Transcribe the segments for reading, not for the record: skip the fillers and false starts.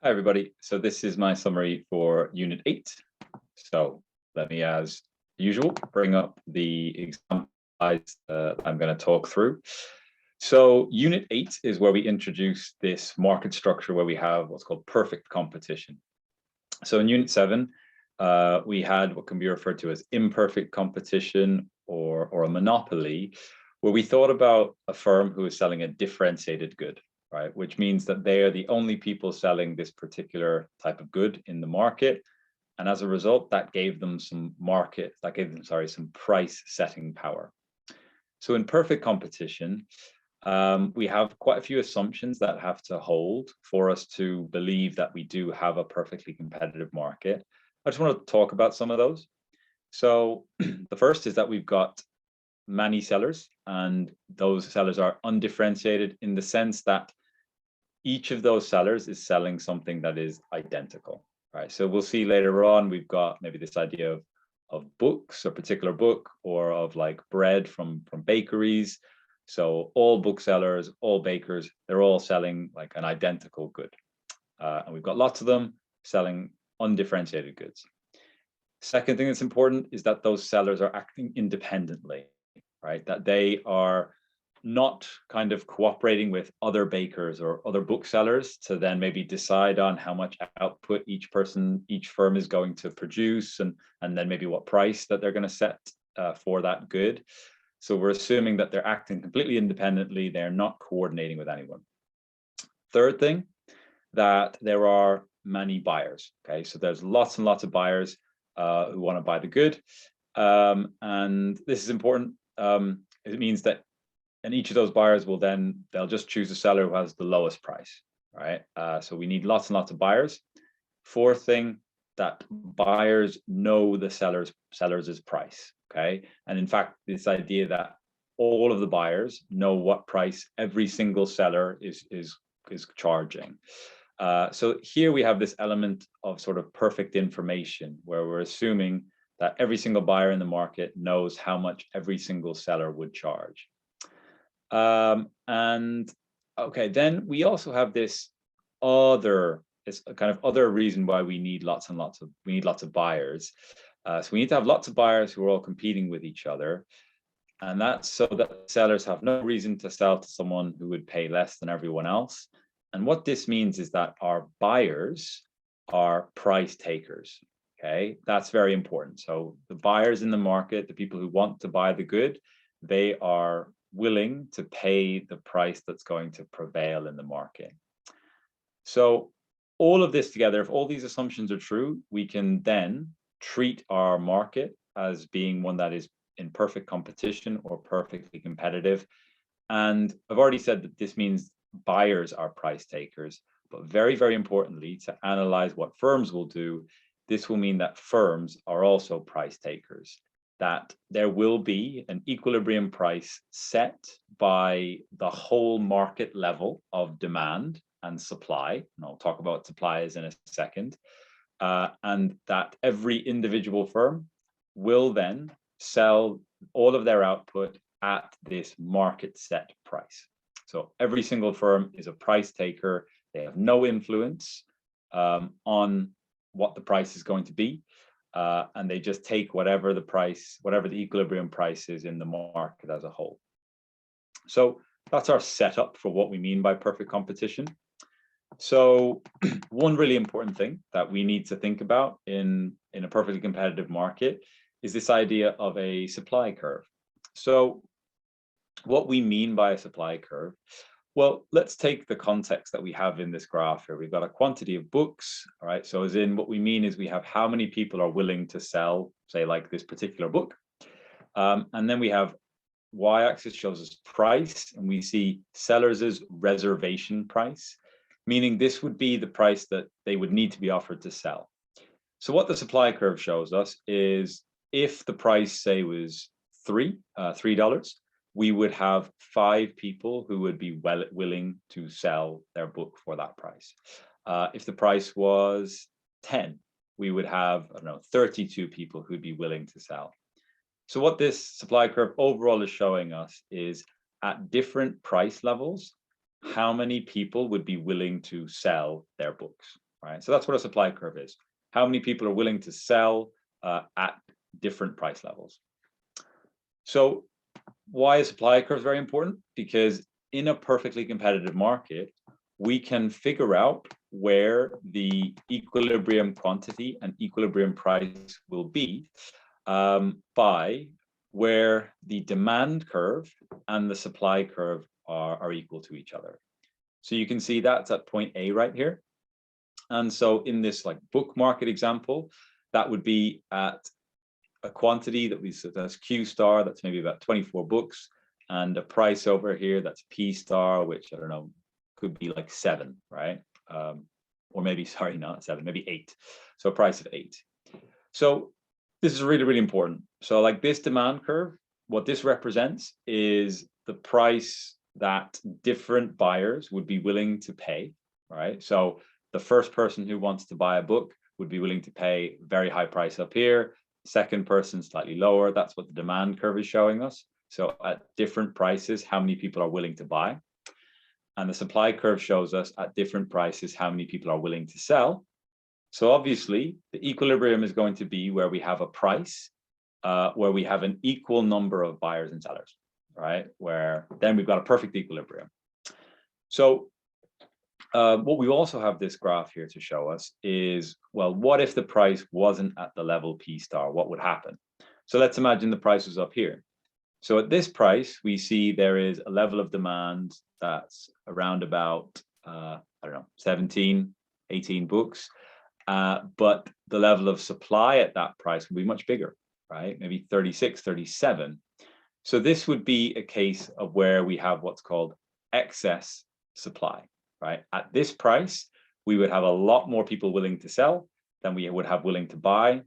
Hi, everybody. So this is my summary for Unit 8. So let me, as usual, bring up the example slides I'm going to talk through. So Unit 8 is where we introduce this market structure where we have what's called perfect competition. So in Unit 7, we had what can be referred to as imperfect competition or a monopoly, where we thought about a firm who is selling a differentiated good, right? Which means that they are the only people selling this particular type of good in the market. And as a result, that gave them some some price setting power. So in perfect competition, we have quite a few assumptions that have to hold for us to believe that we do have a perfectly competitive market. I just want to talk about some of those. So the first is that we've got many sellers, and those sellers are undifferentiated in the sense that each of those sellers is selling something that is identical, right? So we'll see later on, we've got maybe this idea of books, a particular book, or of like bread from bakeries. So all booksellers, all bakers, they're all selling like an identical good. And we've got lots of them selling undifferentiated goods. Second thing that's important is that those sellers are acting independently, right? That they are not kind of cooperating with other bakers or other booksellers to then maybe decide on how much output each firm is going to produce, and then maybe what price that they're going to set for that good. So we're assuming that they're acting completely independently. They're not coordinating with anyone. Third thing, that there are many buyers. Okay, so there's lots and lots of buyers who want to buy the good. And this is important. It means that and each of those buyers they'll just choose a seller who has the lowest price, right? So we need lots and lots of buyers. Fourth thing, that buyers know the seller's price, okay? And in fact, this idea that all of the buyers know what price every single seller is charging. So here we have this element of sort of perfect information where we're assuming that every single buyer in the market knows how much every single seller would charge. And okay, then we also have this kind of other reason why we need lots of buyers. So we need to have lots of buyers who are all competing with each other. And that's so that sellers have no reason to sell to someone who would pay less than everyone else. And what this means is that our buyers are price takers. Okay, that's very important. So the buyers in the market, the people who want to buy the good, they are willing to pay the price that's going to prevail in the market. So all of this together, if all these assumptions are true, we can then treat our market as being one that is in perfect competition or perfectly competitive. And I've already said that this means buyers are price takers, but very, very importantly, to analyze what firms will do, this will mean that firms are also price takers, that there will be an equilibrium price set by the whole market level of demand and supply. And I'll talk about suppliers in a second. And that every individual firm will then sell all of their output at this market set price. So every single firm is a price taker. They have no influence on what the price is going to be. And they just take whatever the equilibrium price is in the market as a whole. So that's our setup for what we mean by perfect competition. So one really important thing that we need to think about in a perfectly competitive market is this idea of a supply curve. So what we mean by a supply curve, well, let's take the context that we have in this graph here. We've got a quantity of books, all right? So as in what we mean is we have how many people are willing to sell, say like this particular book. And then we have y-axis shows us price, and we see sellers' reservation price, meaning this would be the price that they would need to be offered to sell. So what the supply curve shows us is if the price, say, was $3, we would have 5 people who would be willing to sell their book for that price. If the price was 10, we would have, 32 people who'd be willing to sell. So what this supply curve overall is showing us is at different price levels, how many people would be willing to sell their books. right? So that's what a supply curve is. How many people are willing to sell at different price levels. So why is supply curve very important? Because in a perfectly competitive market, we can figure out where the equilibrium quantity and equilibrium price will be by where the demand curve and the supply curve are equal to each other. So you can see that's at point A right here. And so in this like book market example, that would be at a quantity that's Q star, that's maybe about 24 books, and a price over here that's P star, which I don't know, could be like 7, right? Or maybe, sorry, not 7, maybe 8. So a price of 8. So this is really, really important. So like this demand curve, what this represents is the price that different buyers would be willing to pay, right? So the first person who wants to buy a book would be willing to pay a very high price up here. Second person slightly lower. That's what the demand curve is showing us. So at different prices, how many people are willing to buy. And the supply curve shows us at different prices, how many people are willing to sell. So obviously the equilibrium is going to be where we have a price, where we have an equal number of buyers and sellers, right? Where then we've got a perfect equilibrium. So what we also have this graph here to show us is, well, what if the price wasn't at the level P star? What would happen? So let's imagine the price was up here. So at this price, we see there is a level of demand that's around about, I don't know, 17, 18 books. But the level of supply at that price would be much bigger, right? Maybe 36, 37. So this would be a case of where we have what's called excess supply, right? At this price, we would have a lot more people willing to sell than we would have willing to buy.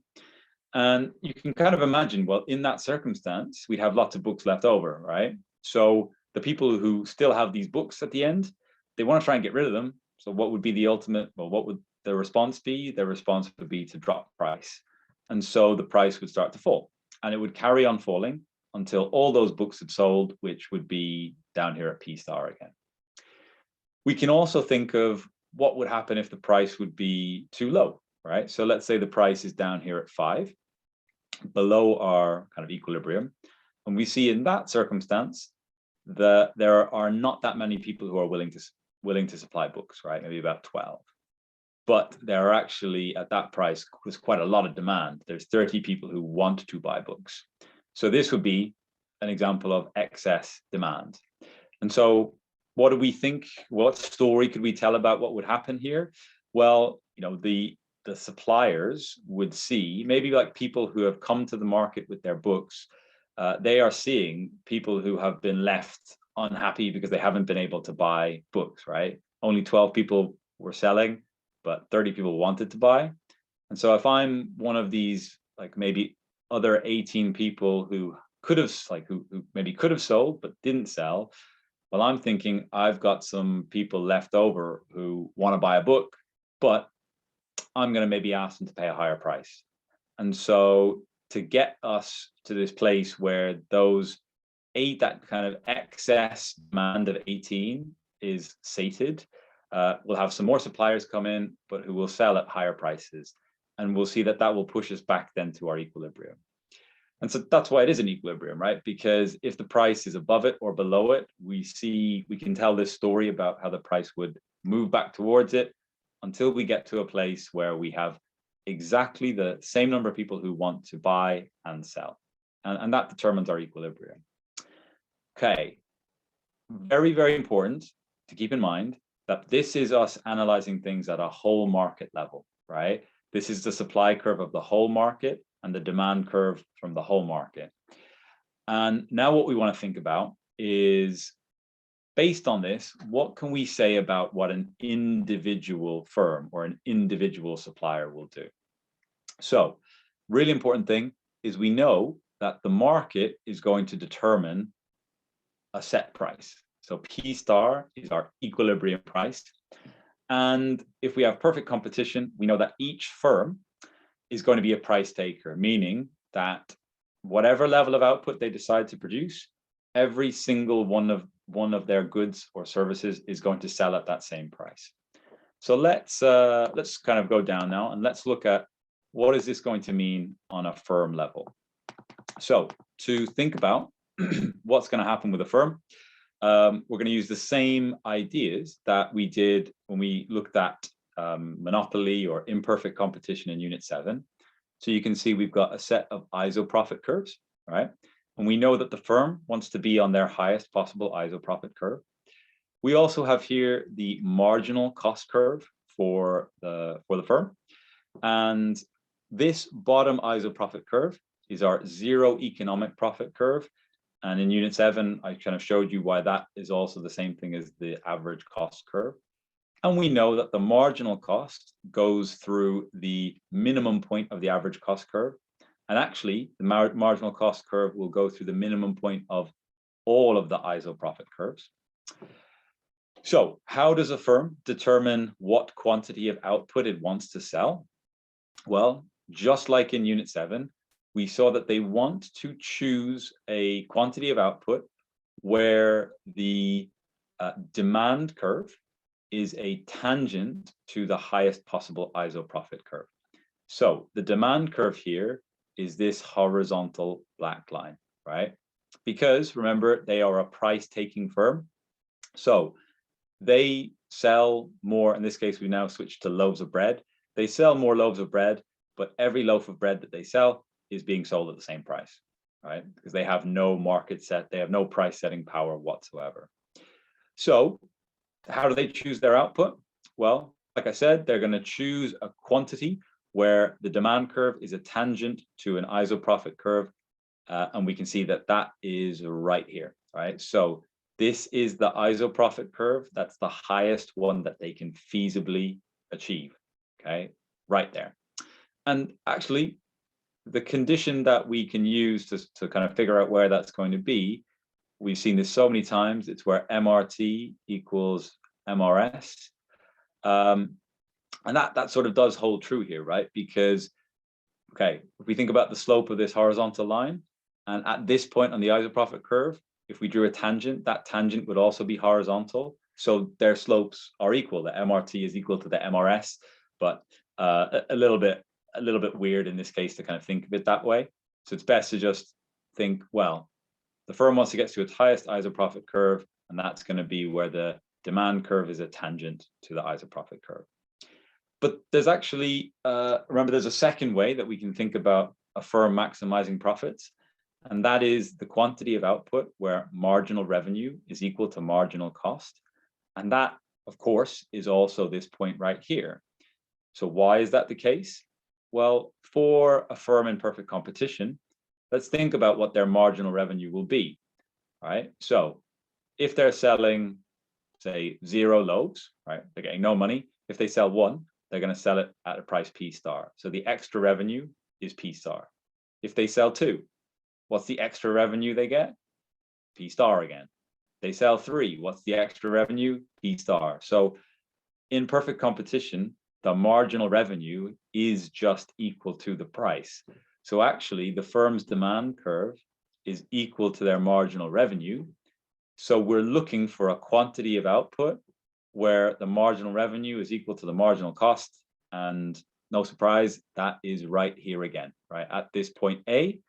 And you can kind of imagine, well, in that circumstance, we'd have lots of books left over, right? So the people who still have these books at the end, they want to try and get rid of them. So what would be the ultimate, well, what would the response be? The response would be to drop price. And so the price would start to fall, and it would carry on falling until all those books had sold, which would be down here at P star again. We can also think of what would happen if the price would be too low, right? So let's say the price is down here at 5, below our kind of equilibrium. And we see in that circumstance that there are not that many people who are willing to supply books, right? Maybe about 12. But there are actually, at that price, there's quite a lot of demand. There's 30 people who want to buy books. So this would be an example of excess demand. And so what do we think? What story could we tell about what would happen here? Well, you know, the suppliers would see, maybe like people who have come to the market with their books, they are seeing people who have been left unhappy because they haven't been able to buy books, right? Only 12 people were selling, but 30 people wanted to buy. And so if I'm one of these, like maybe other 18 people who could have, like who maybe could have sold but didn't sell, well, I'm thinking I've got some people left over who want to buy a book, but I'm going to maybe ask them to pay a higher price. And so to get us to this place where that kind of excess demand of 18 is sated, we'll have some more suppliers come in, but who will sell at higher prices. And we'll see that will push us back then to our equilibrium. And so that's why it is an equilibrium, right? Because if the price is above it or below it, we can tell this story about how the price would move back towards it until we get to a place where we have exactly the same number of people who want to buy and sell. And that determines our equilibrium. Okay, very, very important to keep in mind that this is us analyzing things at a whole market level, right? This is the supply curve of the whole market and the demand curve from the whole market. And now what we want to think about is, based on this, what can we say about what an individual firm or an individual supplier will do? So, really important thing is we know that the market is going to determine a set price. So P star is our equilibrium price. And if we have perfect competition, we know that each firm is going to be a price taker, meaning that whatever level of output they decide to produce, every single one of their goods or services is going to sell at that same price. So let's kind of go down now and let's look at what is this going to mean on a firm level. So to think about what's going to happen with a firm, we're going to use the same ideas that we did when we looked at monopoly or imperfect competition in Unit 7. So you can see we've got a set of ISO profit curves, right? And we know that the firm wants to be on their highest possible ISO profit curve. We also have here the marginal cost curve for the firm. And this bottom ISO profit curve is our zero economic profit curve. And in Unit 7, I kind of showed you why that is also the same thing as the average cost curve. And we know that the marginal cost goes through the minimum point of the average cost curve. And actually, the marginal cost curve will go through the minimum point of all of the ISO profit curves. So how does a firm determine what quantity of output it wants to sell? Well, just like in Unit 7, we saw that they want to choose a quantity of output where the demand curve is a tangent to the highest possible ISO profit curve. So the demand curve here is this horizontal black line, right? Because remember, they are a price-taking firm. So they sell more, in this case, we now switch to loaves of bread. They sell more loaves of bread, but every loaf of bread that they sell is being sold at the same price, right? Because they have no market set, they have no price setting power whatsoever. So how do they choose their output? Well, like I said, they're going to choose a quantity where the demand curve is a tangent to an ISO profit curve. And we can see that that is right here, right? So this is the ISO profit curve. That's the highest one that they can feasibly achieve, okay? Right there. And actually, the condition that we can use to kind of figure out where that's going to be, we've seen this so many times, it's where MRT equals MRS. And that sort of does hold true here, right? Because, okay, if we think about the slope of this horizontal line, and at this point on the ISO profit curve, if we drew a tangent, that tangent would also be horizontal. So their slopes are equal. The MRT is equal to the MRS, but a little bit weird in this case to kind of think of it that way. So it's best to just think, well, the firm wants to get to its highest ISO profit curve, and that's going to be where the demand curve is a tangent to the ISO profit curve. But there's actually, remember, there's a second way that we can think about a firm maximizing profits, and that is the quantity of output where marginal revenue is equal to marginal cost. And that, of course, is also this point right here. So why is that the case? Well, for a firm in perfect competition, let's think about what their marginal revenue will be, right? So if they're selling, say, 0 loaves, right, they're getting no money. If they sell 1, they're going to sell it at a price P star. So the extra revenue is P star. If they sell 2, what's the extra revenue they get? P star again. They sell 3, what's the extra revenue? P star. So in perfect competition, the marginal revenue is just equal to the price. So actually, the firm's demand curve is equal to their marginal revenue. So we're looking for a quantity of output where the marginal revenue is equal to the marginal cost. And no surprise, that is right here again, right at this point A,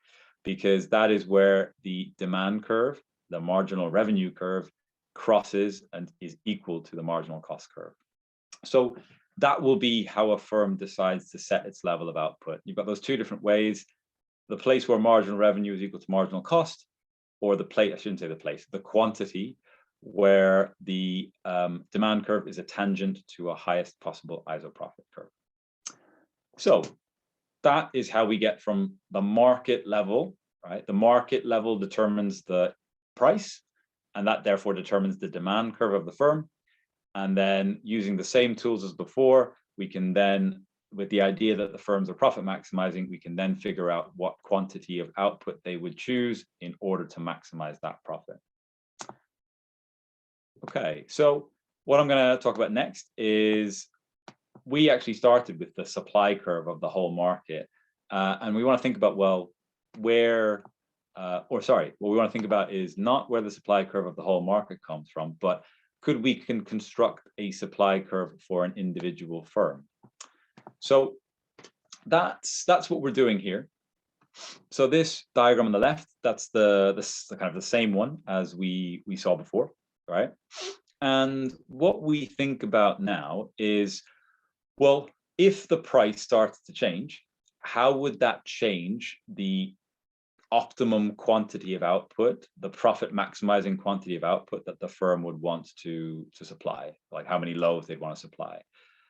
because that is where the demand curve, the marginal revenue curve, crosses and is equal to the marginal cost curve. So that will be how a firm decides to set its level of output. You've got those two different ways: the place where marginal revenue is equal to marginal cost, or the place, I shouldn't say the place, the quantity where the demand curve is a tangent to a highest possible ISO profit curve. So that is how we get from the market level, right? The market level determines the price, and that therefore determines the demand curve of the firm. And then using the same tools as before, we can then, with the idea that the firms are profit maximizing, we can then figure out what quantity of output they would choose in order to maximize that profit. Okay, so what I'm going to talk about next is we actually started with the supply curve of the whole market. And we want to think about, well, what we want to think about is not where the supply curve of the whole market comes from, but could we can construct a supply curve for an individual firm. So that's what we're doing here. So this diagram on the left, that's the kind of the same one as we saw before, right? And what we think about now is, well, if the price starts to change, how would that change the optimum quantity of output, the profit maximizing quantity of output that the firm would want to supply, like how many loaves they'd want to supply?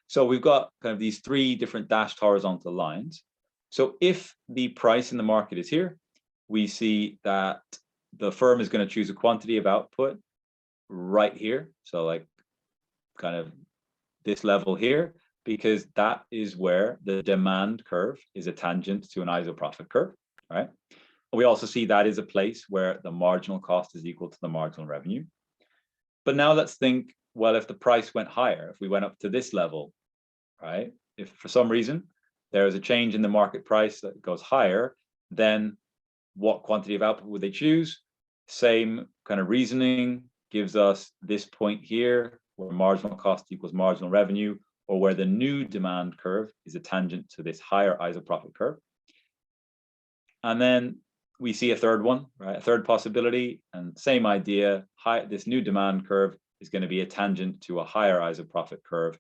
So we've got kind of these three different dashed horizontal lines. So if the price in the market is here, we see that the firm is going to choose a quantity of output right here. So like kind of this level here, because that is where the demand curve is a tangent to an isoprofit curve, right? We also see that is a place where the marginal cost is equal to the marginal revenue. But now let's think, well, if the price went higher, if we went up to this level, right? If for some reason there is a change in the market price that goes higher, then what quantity of output would they choose? Same kind of reasoning gives us this point here, where marginal cost equals marginal revenue, or where the new demand curve is a tangent to this higher isoprofit curve. And then we see a third one, right? A third possibility, and same idea. This new demand curve is going to be a tangent to a higher isoprofit curve,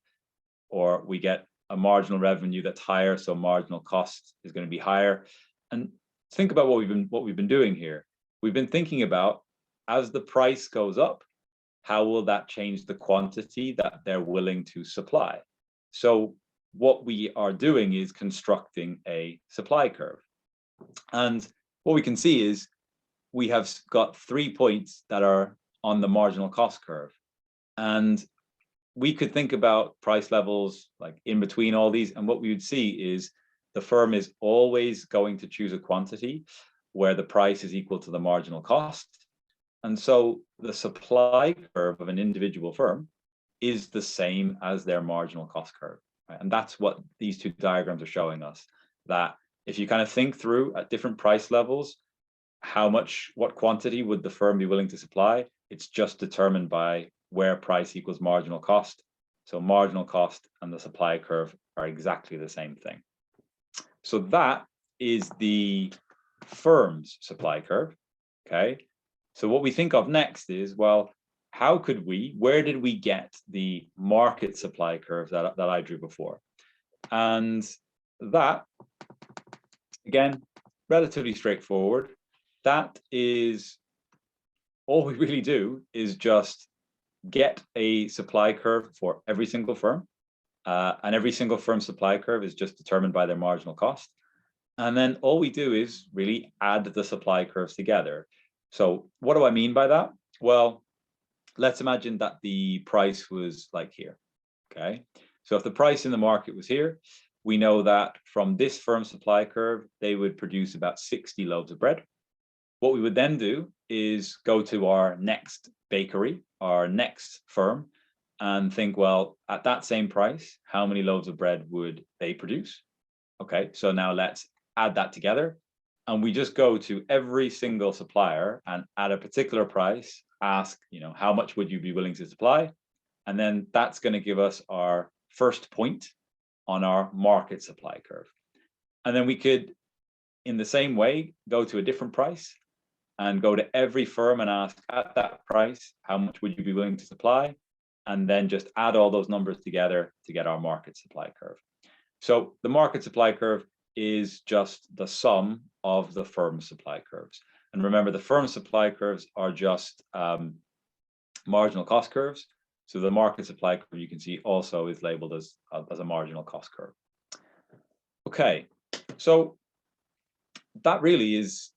or we get a marginal revenue that's higher, so marginal cost is going to be higher. And think about what we've been doing here. We've been thinking about, as the price goes up, how will that change the quantity that they're willing to supply? So what we are doing is constructing a supply curve. And what we can see is we have got 3 points that are on the marginal cost curve. And we could think about price levels like in between all these. And what we would see is the firm is always going to choose a quantity where the price is equal to the marginal cost. And so the supply curve of an individual firm is the same as their marginal cost curve. Right? And that's what these two diagrams are showing us, that if you kind of think through at different price levels, what quantity would the firm be willing to supply? It's just determined by where price equals marginal cost. So marginal cost and the supply curve are exactly the same thing. So that is the firm's supply curve, okay? So what we think of next is, well, where did we get the market supply curve that I drew before? And that, again, relatively straightforward. That is, all we really do is just get a supply curve for every single firm. And every single firm supply curve is just determined by their marginal cost. And then all we do is really add the supply curves together. So what do I mean by that? Well, let's imagine that the price was like here, okay? So if the price in the market was here, we know that from this firm supply curve, they would produce about 60 loaves of bread. What we would then do is go to our next bakery, our next firm, and think, well, at that same price, how many loaves of bread would they produce? Okay, so now let's add that together. And we just go to every single supplier and at a particular price, ask, how much would you be willing to supply? And then that's going to give us our first point on our market supply curve. And then we could, in the same way, go to a different price and go to every firm and ask, at that price, how much would you be willing to supply? And then just add all those numbers together to get our market supply curve. So the market supply curve is just the sum of the firm supply curves. And remember, the firm supply curves are just marginal cost curves. So the market supply curve, you can see, also is labeled as a marginal cost curve. Okay, so that really is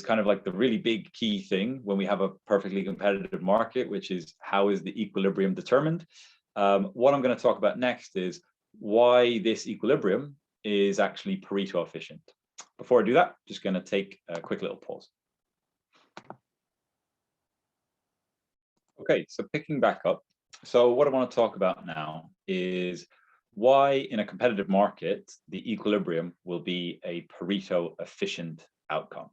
kind of like the really big key thing when we have a perfectly competitive market, which is how is the equilibrium determined? What I'm going to talk about next is why this equilibrium is actually Pareto efficient. Before I do that, just going to take a quick little pause. Okay, so picking back up. So what I want to talk about now is why in a competitive market, the equilibrium will be a Pareto efficient outcome.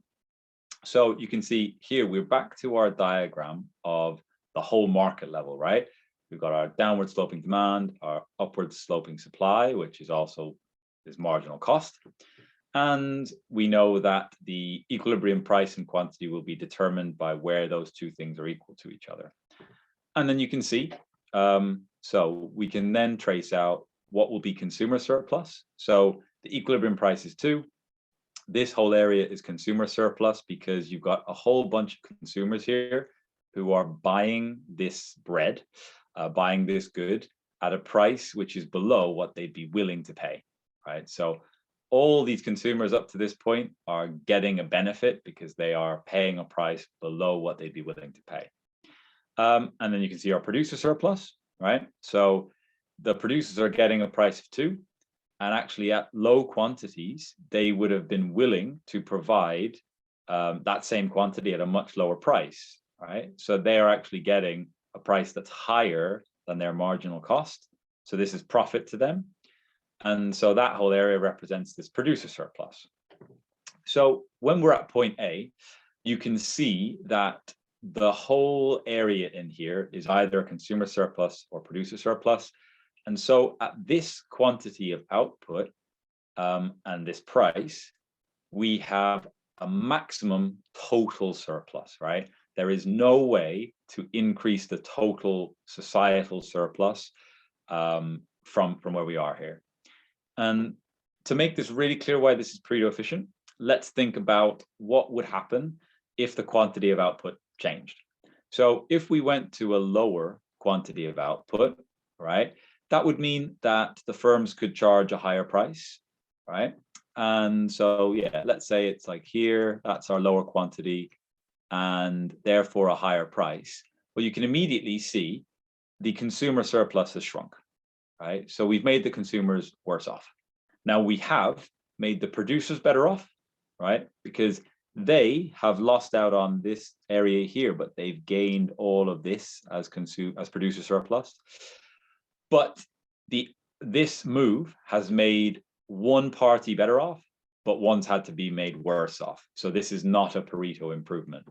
So you can see here, we're back to our diagram of the whole market level, right? We've got our downward sloping demand, our upward sloping supply, which is also this marginal cost. And we know that the equilibrium price and quantity will be determined by where those two things are equal to each other. And then you can see, so we can then trace out what will be consumer surplus. So the equilibrium price is 2. This whole area is consumer surplus because you've got a whole bunch of consumers here who are buying this bread, buying this good at a price which is below what they'd be willing to pay, right? So all these consumers up to this point are getting a benefit because they are paying a price below what they'd be willing to pay. And then you can see our producer surplus, right? So the producers are getting a price of 2, and actually at low quantities, they would have been willing to provide that same quantity at a much lower price, right? So they are actually getting a price that's higher than their marginal cost. So this is profit to them. And so that whole area represents this producer surplus. So when we're at point A, you can see that the whole area in here is either consumer surplus or producer surplus. And so at this quantity of output and this price, we have a maximum total surplus, right? There is no way to increase the total societal surplus from where we are here. And to make this really clear why this is Pareto efficient, let's think about what would happen if the quantity of output changed. So if we went to a lower quantity of output, right, that would mean that the firms could charge a higher price, right? And so, yeah, let's say it's like here, that's our lower quantity and therefore a higher price. Well, you can immediately see the consumer surplus has shrunk, right? So we've made the consumers worse off. Now we have made the producers better off, right? Because they have lost out on this area here, but they've gained all of this as producer surplus. But this move has made one party better off, but one's had to be made worse off. So this is not a Pareto improvement.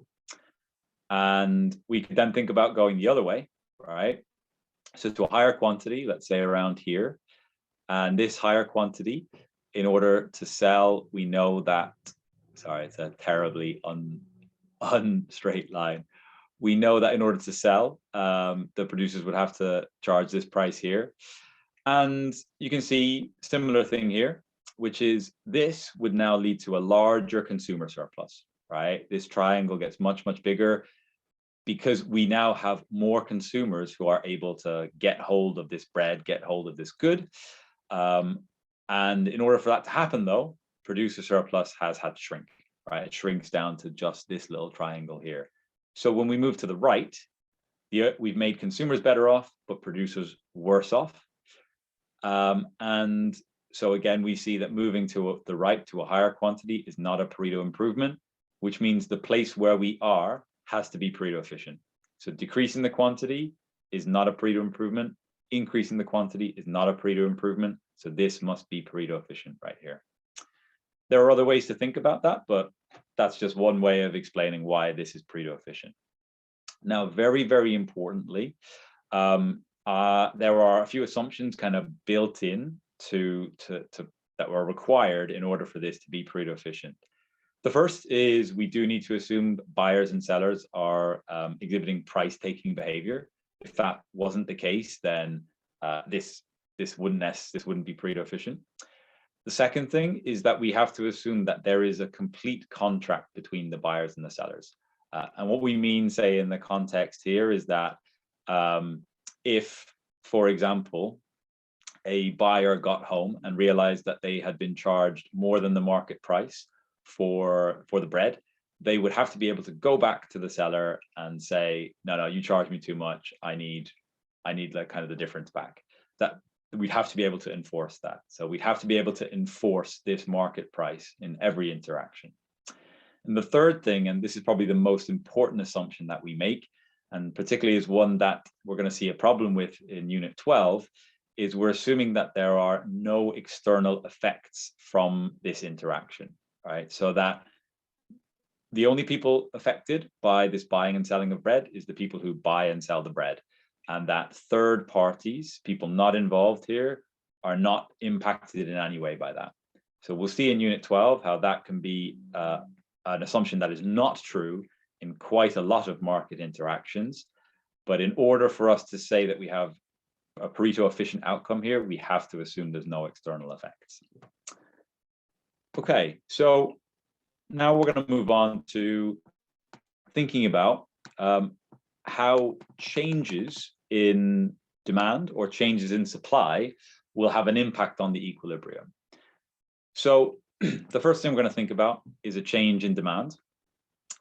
And we could then think about going the other way, right? So to a higher quantity, let's say around here, and this higher quantity, in order to sell, we know that, sorry, it's a terribly unstraight line. We know that in order to sell, the producers would have to charge this price here. And you can see similar thing here, which is this would now lead to a larger consumer surplus, right? This triangle gets much, much bigger because we now have more consumers who are able to get hold of this bread, get hold of this good. And in order for that to happen, though, producer surplus has had to shrink, right? It shrinks down to just this little triangle here. So when we move to the right, we've made consumers better off, but producers worse off. And so again, we see that moving to the right to a higher quantity is not a Pareto improvement, which means the place where we are has to be Pareto efficient. So decreasing the quantity is not a Pareto improvement. Increasing the quantity is not a Pareto improvement. So this must be Pareto efficient right here. There are other ways to think about that, but that's just one way of explaining why this is Pareto efficient. Now, very, very importantly, there are a few assumptions kind of built in that were required in order for this to be Pareto efficient. The first is we do need to assume buyers and sellers are exhibiting price-taking behavior. If that wasn't the case, then this wouldn't be Pareto efficient. The second thing is that we have to assume that there is a complete contract between the buyers and the sellers. And what we mean, say, in the context here is that if, for example, a buyer got home and realized that they had been charged more than the market price for the bread, they would have to be able to go back to the seller and say, no, you charged me too much. I need like kind of the difference back. That we'd have to be able to enforce that. So we'd have to be able to enforce this market price in every interaction. And the third thing, and this is probably the most important assumption that we make, and particularly is one that we're going to see a problem with in Unit 12, is we're assuming that there are no external effects from this interaction, right? So that the only people affected by this buying and selling of bread is the people who buy and sell the bread. And that third parties, people not involved here, are not impacted in any way by that. So we'll see in Unit 12 how that can be an assumption that is not true in quite a lot of market interactions. But in order for us to say that we have a Pareto efficient outcome here, we have to assume there's no external effects. Okay, so now we're going to move on to thinking about how changes in demand or changes in supply will have an impact on the equilibrium. So the first thing we're going to think about is a change in demand.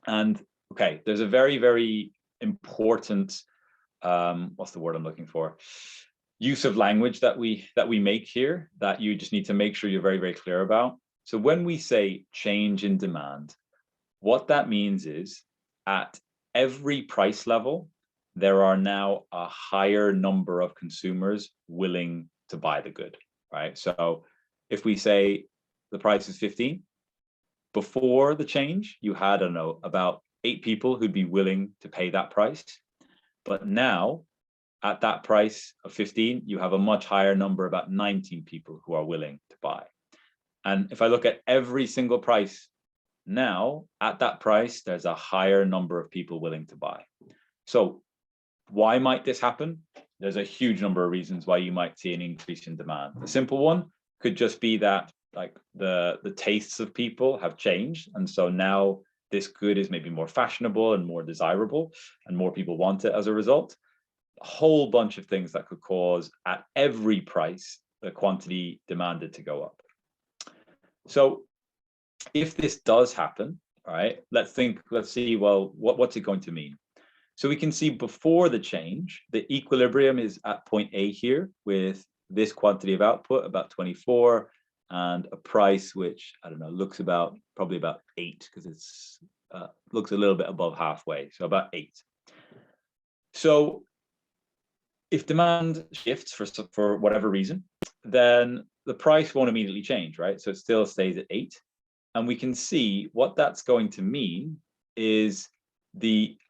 And okay, there's a very, very important, what's the word I'm looking for? Use of language that we make here that you just need to make sure you're very, very clear about. So when we say change in demand, what that means is at every price level, there are now a higher number of consumers willing to buy the good, right? So if we say the price is 15, before the change, you had, I don't know, about 8 people who'd be willing to pay that price. But now at that price of 15, you have a much higher number, about 19 people who are willing to buy. And if I look at every single price now, at that price, there's a higher number of people willing to buy. So why might this happen? There's a huge number of reasons why you might see an increase in demand. The simple one could just be that like the tastes of people have changed. And so now this good is maybe more fashionable and more desirable and more people want it as a result. A whole bunch of things that could cause at every price, the quantity demanded to go up. So if this does happen, all right, let's see, well, what's it going to mean? So we can see before the change, the equilibrium is at point A here with this quantity of output, about 24, and a price which, I don't know, looks probably about 8, because it's looks a little bit above halfway, so about 8. So if demand shifts for whatever reason, then the price won't immediately change, right? So it still stays at 8. And we can see what that's going to mean is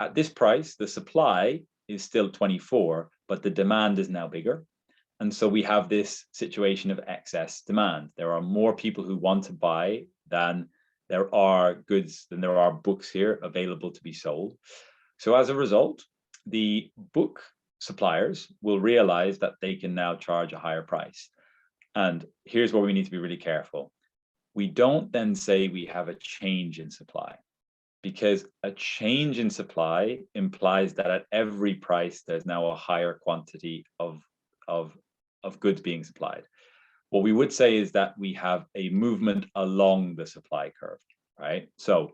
at this price, the supply is still 24, but the demand is now bigger. And so we have this situation of excess demand. There are more people who want to buy than there are goods, than there are books here available to be sold. So as a result, the book suppliers will realize that they can now charge a higher price. And here's where we need to be really careful. We don't then say we have a change in supply, because a change in supply implies that at every price, there's now a higher quantity of goods being supplied. What we would say is that we have a movement along the supply curve, right? So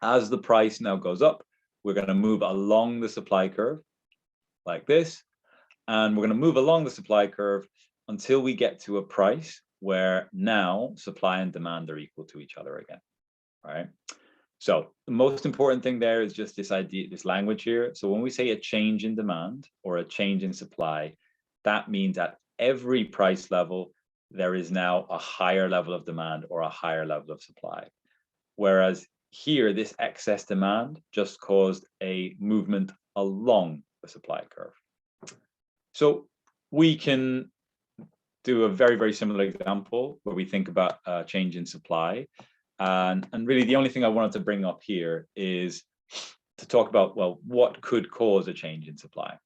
as the price now goes up, we're going to move along the supply curve like this, and we're going to move along the supply curve until we get to a price where now supply and demand are equal to each other again, right? So the most important thing there is just this idea, this language here. So when we say a change in demand or a change in supply, that means at every price level, there is now a higher level of demand or a higher level of supply. Whereas here, this excess demand just caused a movement along the supply curve. So we can do a very, very similar example where we think about a change in supply. And really the only thing I wanted to bring up here is to talk about, well, what could cause a change in supply?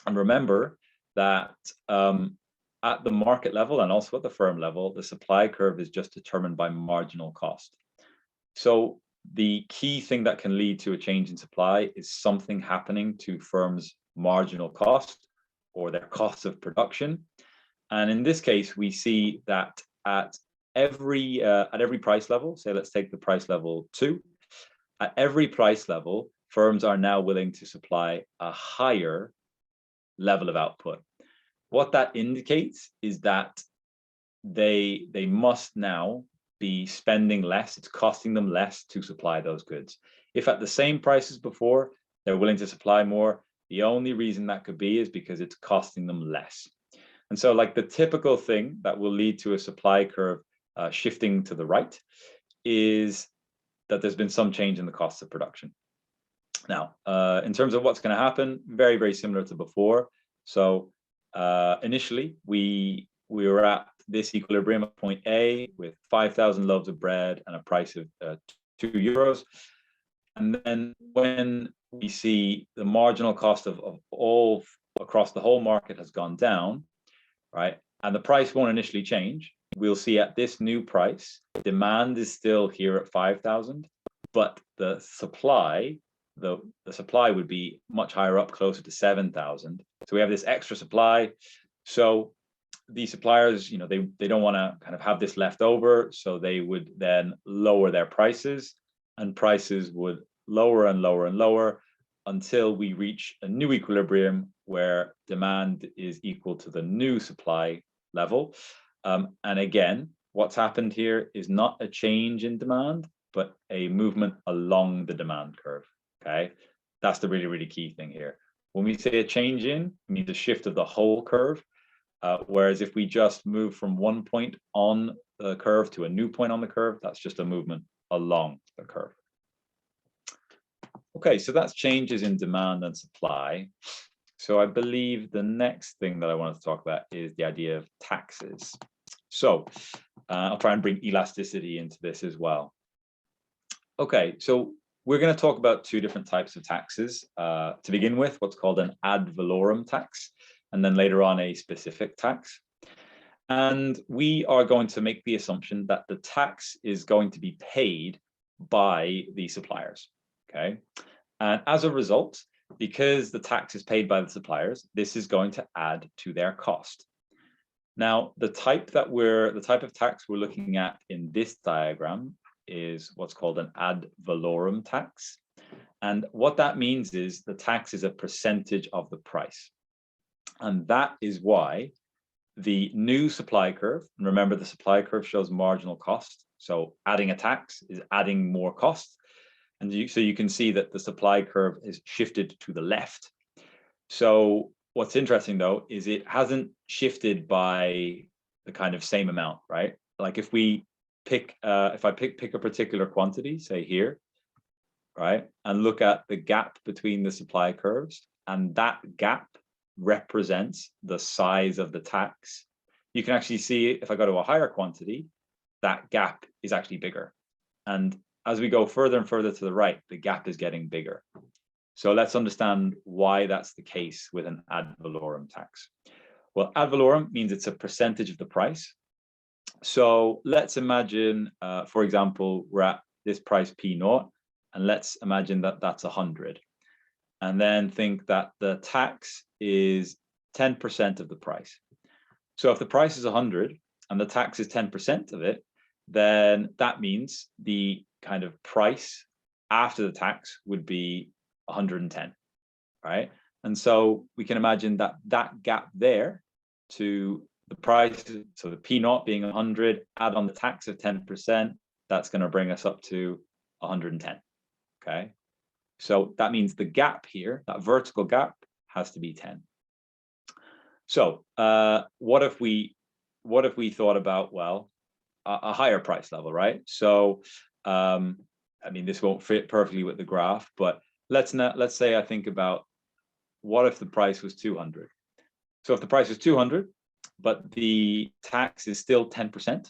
And remember that at the market level and also at the firm level, the supply curve is just determined by marginal cost. So the key thing that can lead to a change in supply is something happening to firms' marginal cost or their cost of production. And in this case, we see that at every price level, say let's take the price level 2, at every price level, firms are now willing to supply a higher level of output. What that indicates is that they must now be spending less. It's costing them less to supply those goods. If at the same price as before, they're willing to supply more, the only reason that could be is because it's costing them less. And so like the typical thing that will lead to a supply curve shifting to the right is that there's been some change in the cost of production. Now, in terms of what's going to happen, very, very similar to before. So initially, we were at this equilibrium at point A with 5,000 loaves of bread and a price of €2. And then when we see the marginal cost of all across the whole market has gone down, right, and the price won't initially change, we'll see at this new price, demand is still here at 5,000, but the supply, the supply would be much higher up, closer to 7,000. So we have this extra supply. So the suppliers, they don't want to kind of have this left over, so they would then lower their prices, and prices would lower and lower and lower until we reach a new equilibrium where demand is equal to the new supply level. And again, what's happened here is not a change in demand, but a movement along the demand curve. Okay, that's the really, really key thing here. When we say a change in, it means a shift of the whole curve. Whereas if we just move from one point on the curve to a new point on the curve, that's just a movement along the curve. Okay, so that's changes in demand and supply. So I believe the next thing that I wanted to talk about is the idea of taxes. So I'll try and bring elasticity into this as well. Okay, so we're going to talk about two different types of taxes. To begin with, what's called an ad valorem tax, and then later on a specific tax. And we are going to make the assumption that the tax is going to be paid by the suppliers, okay? And as a result, because the tax is paid by the suppliers, this is going to add to their cost. Now, the type of tax we're looking at in this diagram is what's called an ad valorem tax. And what that means is the tax is a percentage of the price. And that is why the new supply curve, and remember the supply curve shows marginal cost, so adding a tax is adding more cost. And so you can see that the supply curve is shifted to the left. So what's interesting though, is it hasn't shifted by the kind of same amount, right? Like if we pick, if I pick a particular quantity, say here, right, and look at the gap between the supply curves, and that gap represents the size of the tax, you can actually see if I go to a higher quantity, that gap is actually bigger. And as we go further and further to the right, the gap is getting bigger. So let's understand why that's the case with an ad valorem tax. Well, ad valorem means it's a percentage of the price. So let's imagine, for example, we're at this price P0, and let's imagine that that's 100. And then think that the tax is 10% of the price. So if the price is 100 and the tax is 10% of it, then that means the kind of price after the tax would be 110, right? And so we can imagine that that gap there to the price, so the P0 being 100, add on the tax of 10%, that's going to bring us up to 110, okay? So that means the gap here, that vertical gap, has to be 10. So what if we thought about, well, a higher price level, right? So I mean, this won't fit perfectly with the graph, but let's say I think about what if the price was 200. So if the price is 200, but the tax is still 10%,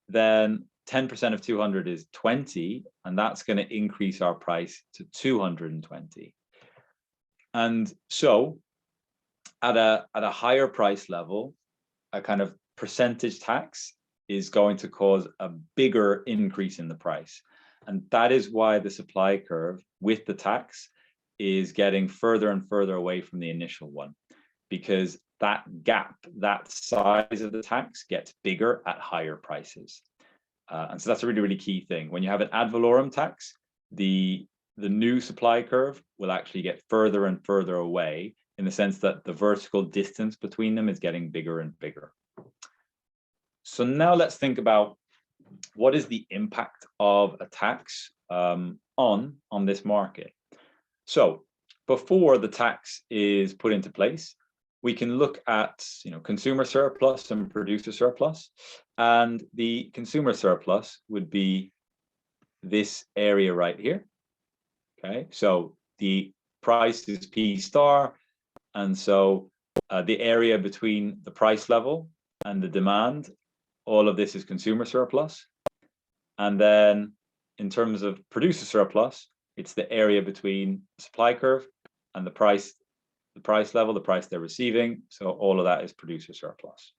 then 10% of 200 is 20, and that's going to increase our price to 220. And so at a higher price level, a kind of percentage tax is going to cause a bigger increase in the price. And that is why the supply curve with the tax is getting further and further away from the initial one, because that gap, that size of the tax gets bigger at higher prices. And so that's a really, really key thing. When you have an ad valorem tax, the new supply curve will actually get further and further away, in the sense that the vertical distance between them is getting bigger and bigger. So now let's think about what is the impact of a tax on this market. So before the tax is put into place, we can look at consumer surplus and producer surplus, and the consumer surplus would be this area right here. Okay, so the price is P star, and so the area between the price level and the demand, all of this is consumer surplus. And then in terms of producer surplus, it's the area between the supply curve and the price level, the price they're receiving. So all of that is producer surplus.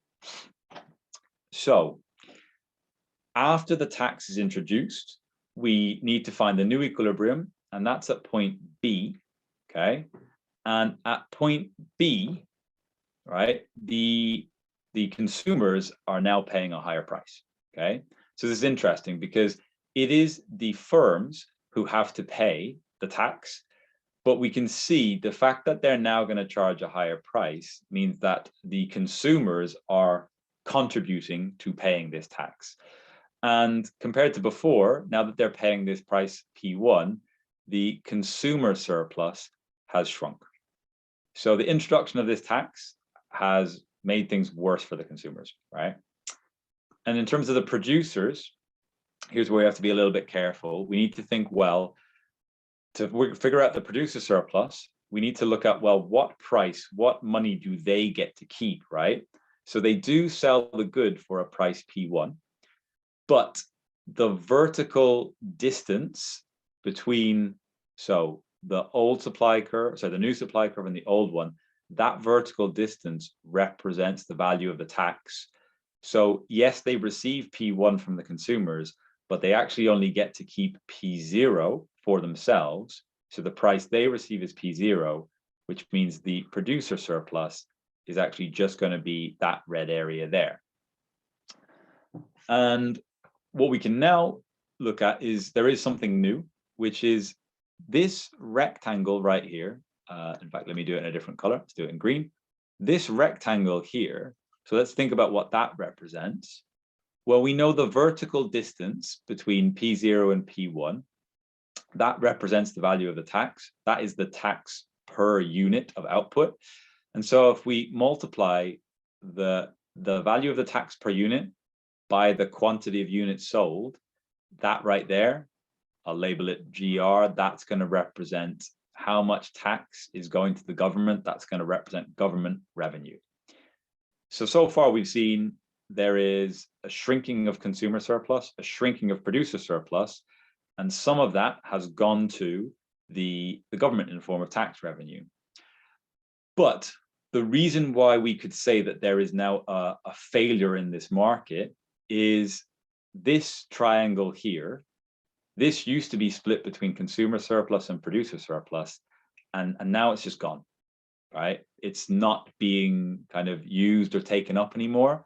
So after the tax is introduced, we need to find the new equilibrium, and that's at point B, okay? And at point B, right, the consumers are now paying a higher price, okay? So this is interesting because it is the firms who have to pay the tax, but we can see the fact that they're now going to charge a higher price means that the consumers are contributing to paying this tax. And compared to before, now that they're paying this price P1, the consumer surplus has shrunk. So the introduction of this tax has made things worse for the consumers, right? And in terms of the producers, here's where we have to be a little bit careful. We need to think, well, to figure out the producer surplus, we need to look at, well, what price, what money do they get to keep, right? So they do sell the good for a price P1, but the vertical distance between, so the old supply curve, so the new supply curve and the old one, that vertical distance represents the value of the tax. So yes, they receive P1 from the consumers, but they actually only get to keep P0 for themselves. So the price they receive is P0, which means the producer surplus is actually just going to be that red area there. And what we can now look at is there is something new, which is this rectangle right here. In fact, let me do it in a different color. Let's do it in green. This rectangle here. So let's think about what that represents. Well, we know the vertical distance between P0 and P1. That represents the value of the tax. That is the tax per unit of output. And so if we multiply the value of the tax per unit by the quantity of units sold, that right there, I'll label it GR, that's going to represent how much tax is going to the government. That's going to represent government revenue. So far we've seen there is a shrinking of consumer surplus, a shrinking of producer surplus, and some of that has gone to the government in the form of tax revenue. But the reason why we could say that there is now a failure in this market is this triangle here. This used to be split between consumer surplus and producer surplus, and now it's just gone, right? It's not being kind of used or taken up anymore.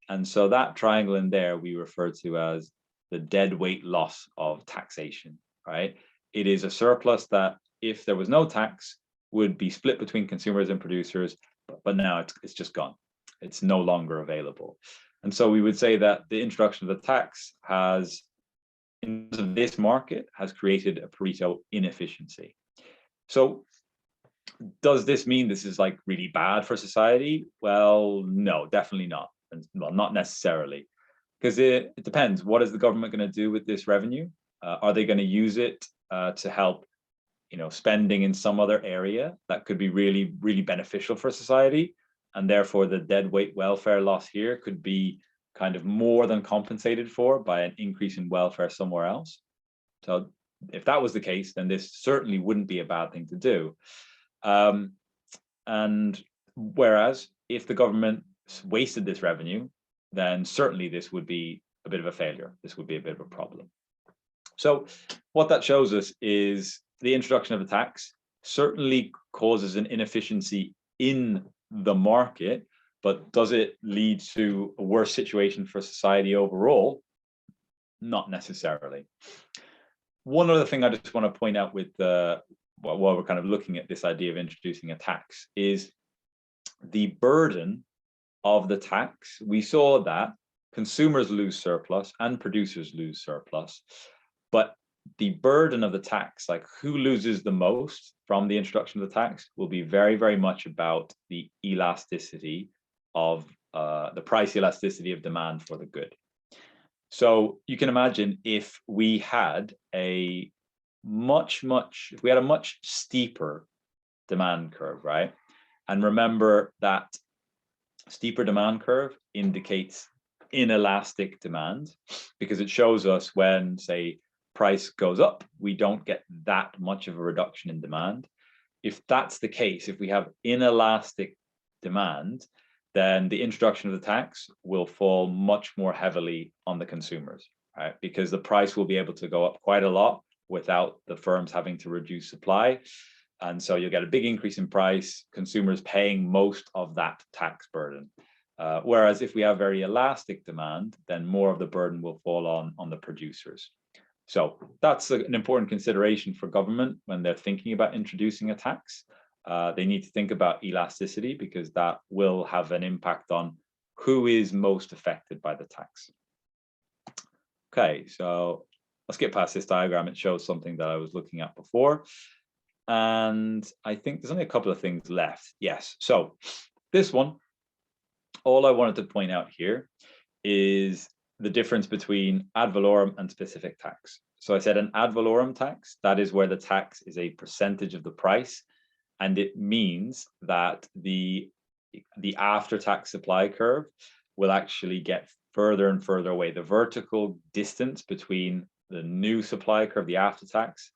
And so that triangle in there we refer to as the dead weight loss of taxation, right? It is a surplus that if there was no tax would be split between consumers and producers, but now it's just gone. It's no longer available. And so we would say that the introduction of the tax has, in this market, has created a Pareto inefficiency. So does this mean this is like really bad for society? Well, no, definitely not. And well, not necessarily, because it depends. What is the government going to do with this revenue? Are they going to use it to help, spending in some other area that could be really, really beneficial for society? And therefore the dead weight welfare loss here could be kind of more than compensated for by an increase in welfare somewhere else. So if that was the case, then this certainly wouldn't be a bad thing to do. And whereas if the government wasted this revenue, then certainly this would be a bit of a failure. This would be a bit of a problem. So what that shows us is the introduction of a tax certainly causes an inefficiency in the market, but does it lead to a worse situation for society overall? Not necessarily. One other thing I just want to point out with while we're kind of looking at this idea of introducing a tax is the burden of the tax. We saw that consumers lose surplus and producers lose surplus, but the burden of the tax, like who loses the most from the introduction of the tax, will be very, very much about the elasticity of the price elasticity of demand for the good. So you can imagine if we had a much steeper demand curve, right? And remember that steeper demand curve indicates inelastic demand, because it shows us when, say, price goes up, we don't get that much of a reduction in demand. If that's the case, if we have inelastic demand, then the introduction of the tax will fall much more heavily on the consumers, right? Because the price will be able to go up quite a lot without the firms having to reduce supply. And so you'll get a big increase in price, consumers paying most of that tax burden. Whereas if we have very elastic demand, then more of the burden will fall on the producers. So that's an important consideration for government when they're thinking about introducing a tax. They need to think about elasticity, because that will have an impact on who is most affected by the tax. Okay, so let's get past this diagram. It shows something that I was looking at before. And I think there's only a couple of things left. Yes, so this one, all I wanted to point out here is the difference between ad valorem and specific tax. So I said an ad valorem tax, that is where the tax is a percentage of the price. And it means that the after-tax supply curve will actually get further and further away. The vertical distance between the new supply curve, the after-tax,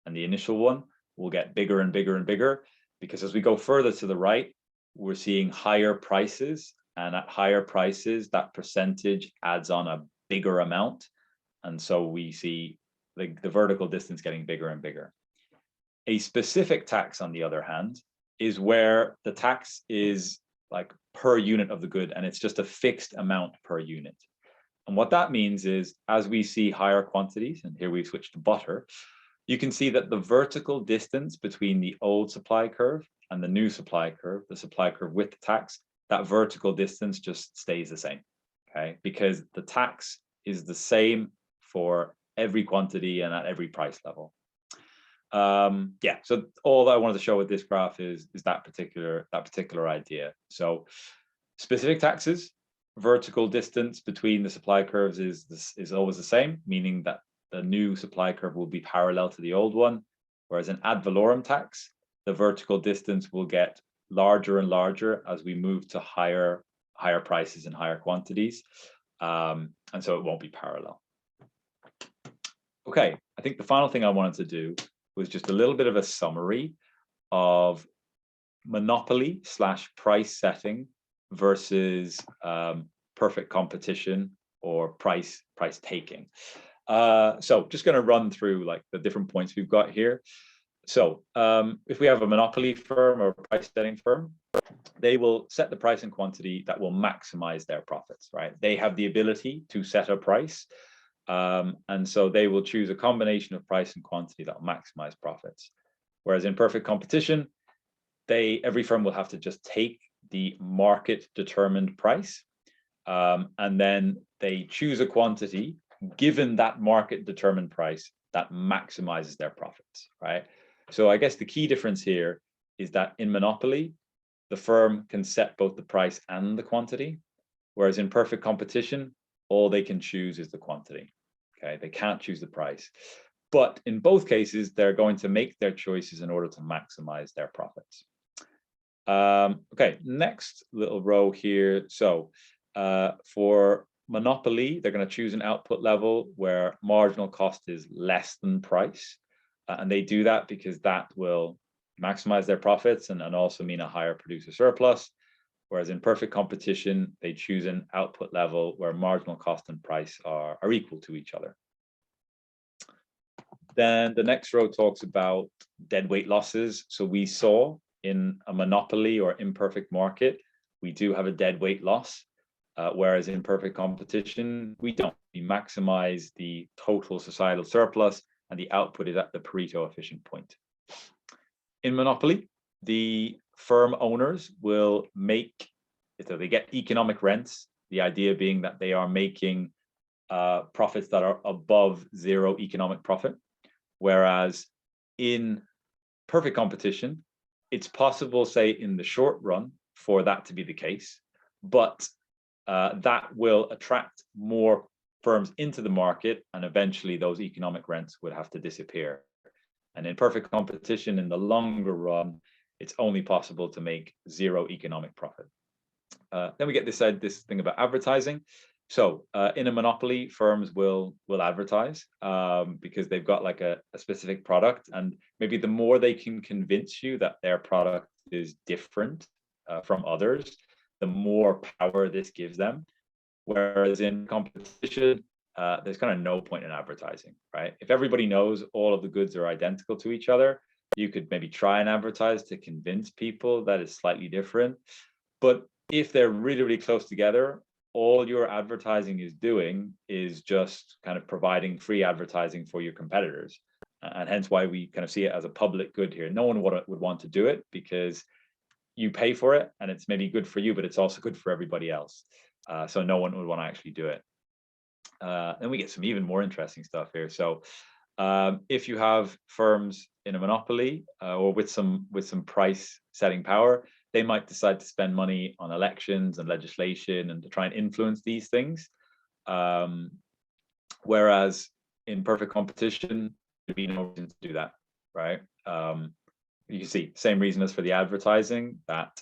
and the initial one will get bigger and bigger and bigger, because as we go further to the right, we're seeing higher prices, and at higher prices, that percentage adds on a bigger amount. And so we see the vertical distance getting bigger and bigger. A specific tax, on the other hand, is where the tax is like per unit of the good, and it's just a fixed amount per unit. And what that means is, as we see higher quantities, and here we've switched to butter, you can see that the vertical distance between the old supply curve and the new supply curve, the supply curve with the tax, that vertical distance just stays the same, okay? Because the tax is the same for every quantity and at every price level. Yeah, so all that I wanted to show with this graph is that particular idea. So specific taxes, vertical distance between the supply curves is always the same, meaning that the new supply curve will be parallel to the old one, whereas an ad valorem tax, the vertical distance will get larger and larger as we move to higher prices and higher quantities, and so it won't be parallel. Okay, I think the final thing I wanted to do was just a little bit of a summary of monopoly / price setting versus perfect competition or price taking. So just going to run through like the different points we've got here. So if we have a monopoly firm or a price setting firm, they will set the price and quantity that will maximize their profits, right? They have the ability to set a price. And so they will choose a combination of price and quantity that will maximize profits. Whereas in perfect competition, every firm will have to just take the market determined price, and then they choose a quantity given that market determined price that maximizes their profits, right? So I guess the key difference here is that in monopoly, the firm can set both the price and the quantity, whereas in perfect competition, all they can choose is the quantity. Okay, they can't choose the price. But in both cases, they're going to make their choices in order to maximize their profits. Okay, next little row here. So for monopoly, they're going to choose an output level where marginal cost is less than price. And they do that because that will maximize their profits and also mean a higher producer surplus. Whereas in perfect competition, they choose an output level where marginal cost and price are equal to each other. Then the next row talks about deadweight losses. So we saw in a monopoly or imperfect market, we do have a deadweight loss, whereas in perfect competition, we don't. We maximize the total societal surplus and the output is at the Pareto efficient point. In monopoly, the firm owners will make, so they get economic rents, the idea being that they are making profits that are above zero economic profit. Whereas in perfect competition, it's possible, say, in the short run for that to be the case, but that will attract more firms into the market, and eventually those economic rents would have to disappear. And in perfect competition, in the longer run, it's only possible to make zero economic profit. Then we get this thing about advertising. So in a monopoly, firms will advertise because they've got like a specific product, and maybe the more they can convince you that their product is different from others, the more power this gives them. Whereas in competition, there's kind of no point in advertising, right? If everybody knows all of the goods are identical to each other, you could maybe try and advertise to convince people that it's slightly different. But if they're really, really close together, all your advertising is doing is just kind of providing free advertising for your competitors. And hence why we kind of see it as a public good here. No one would want to do it because you pay for it and it's maybe good for you, but it's also good for everybody else. So no one would want to actually do it. Then we get some even more interesting stuff here. So if you have firms in a monopoly or with some price setting power, they might decide to spend money on elections and legislation and to try and influence these things. Whereas in perfect competition, there'd be no reason to do that, right? You can see same reason as for the advertising, that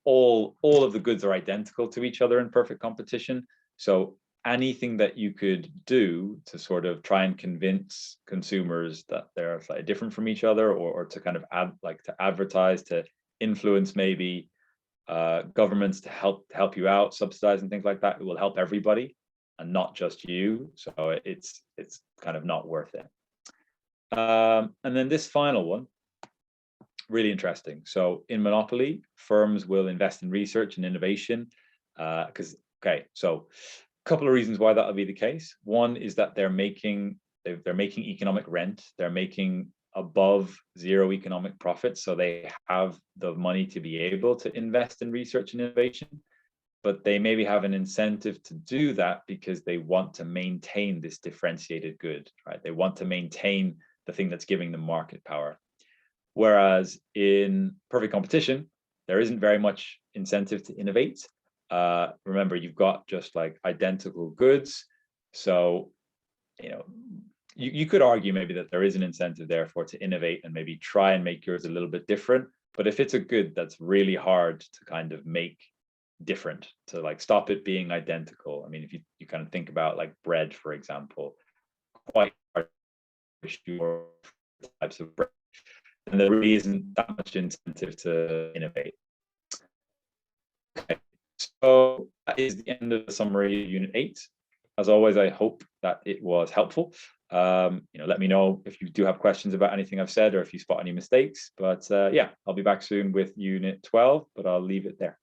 all of the goods are identical to each other in perfect competition. So anything that you could do to sort of try and convince consumers that they're slightly different from each other, or to kind of to advertise, to influence maybe governments to help you out, subsidize and things like that, it will help everybody and not just you. So it's kind of not worth it. And then this final one, really interesting. So in monopoly, firms will invest in research and innovation because, so a couple of reasons why that will be the case. One is that they're making economic rent. They're making above zero economic profit. So they have the money to be able to invest in research and innovation, but they maybe have an incentive to do that because they want to maintain this differentiated good, right? They want to maintain the thing that's giving them market power. Whereas in perfect competition, there isn't very much incentive to innovate. Remember, you've got just like identical goods. So, you could argue maybe that there is an incentive therefore to innovate and maybe try and make yours a little bit different. But if it's a good that's really hard to kind of make different, to like stop it being identical. I mean, if you kind of think about like bread, for example, quite hard to sure types of bread. And there really isn't that much incentive to innovate. Okay, so that is the end of the summary of Unit 8. As always, I hope that it was helpful. Let me know if you do have questions about anything I've said or if you spot any mistakes. But yeah, I'll be back soon with Unit 12, but I'll leave it there.